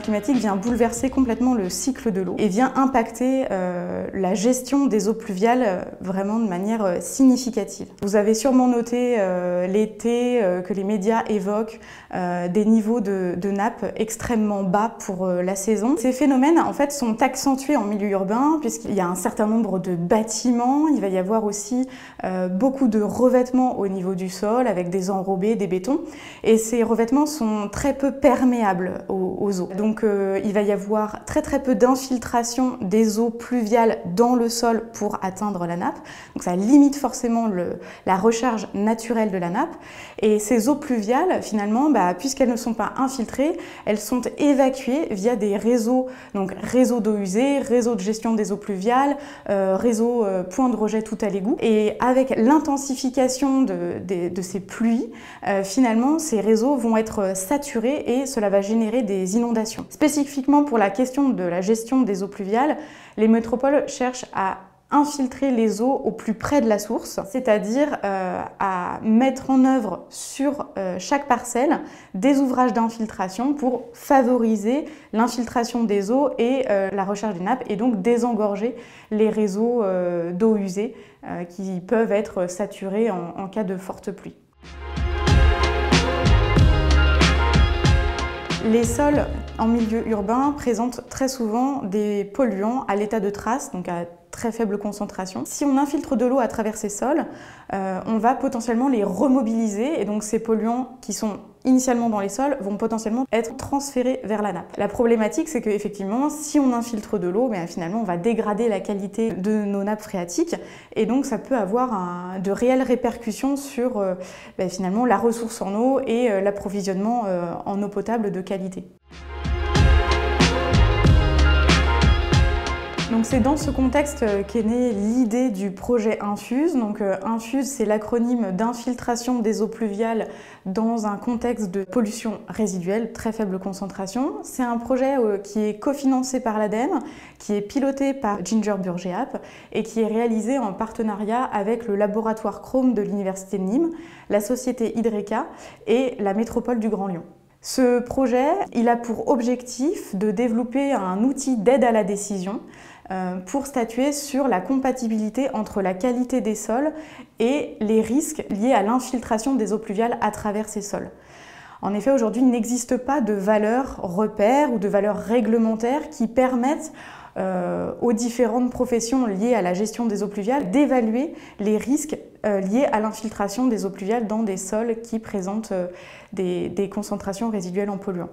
climatique vient bouleverser complètement le cycle de l'eau et vient impacter la gestion des eaux pluviales vraiment de manière significative. Vous avez sûrement noté l'été que les médias évoquent des niveaux de nappes extrêmement bas pour la saison. Ces phénomènes en fait sont accentués en milieu urbain puisqu'il y a un certain nombre de bâtiments, il va y avoir aussi beaucoup de revêtements au niveau du sol avec des enrobés, des bétons, et ces revêtements sont très peu perméables aux eaux. Donc il va y avoir très peu d'infiltration des eaux pluviales dans le sol pour atteindre la nappe. Donc ça limite forcément la recharge naturelle de la nappe. Et ces eaux pluviales, finalement, puisqu'elles ne sont pas infiltrées, elles sont évacuées via des réseaux, donc réseau d'eau usée, réseau de gestion des eaux pluviales, réseau point de rejet tout à l'égout. Et avec l'intensification de ces pluies, finalement, ces réseaux vont être saturés et cela va générer des inondations. Spécifiquement pour la question de la gestion des eaux pluviales, les métropoles cherchent à infiltrer les eaux au plus près de la source, c'est-à-dire à mettre en œuvre sur chaque parcelle des ouvrages d'infiltration pour favoriser l'infiltration des eaux et la recharge des nappes et donc désengorger les réseaux d'eau usée qui peuvent être saturés en cas de forte pluie. Les sols en milieu urbain présentent très souvent des polluants à l'état de trace, donc à très faible concentration. Si on infiltre de l'eau à travers ces sols, on va potentiellement les remobiliser et donc ces polluants qui sont initialement dans les sols vont potentiellement être transférés vers la nappe. La problématique, c'est qu'effectivement, si on infiltre de l'eau, finalement, on va dégrader la qualité de nos nappes phréatiques et donc ça peut avoir de réelles répercussions sur finalement la ressource en eau et l'approvisionnement en eau potable de qualité. Donc c'est dans ce contexte qu'est née l'idée du projet Infuse. Donc Infuse, c'est l'acronyme d'infiltration des eaux pluviales dans un contexte de pollution résiduelle, très faible concentration. C'est un projet qui est cofinancé par l'ADEME, qui est piloté par Ginger Burgeap et qui est réalisé en partenariat avec le laboratoire Chrome de l'Université de Nîmes, la société Hydreka et la métropole du Grand Lyon. Ce projet, il a pour objectif de développer un outil d'aide à la décision pour statuer sur la compatibilité entre la qualité des sols et les risques liés à l'infiltration des eaux pluviales à travers ces sols. En effet, aujourd'hui, il n'existe pas de valeurs repères ou de valeurs réglementaires qui permettent aux différentes professions liées à la gestion des eaux pluviales d'évaluer les risques liés à l'infiltration des eaux pluviales dans des sols qui présentent des concentrations résiduelles en polluants.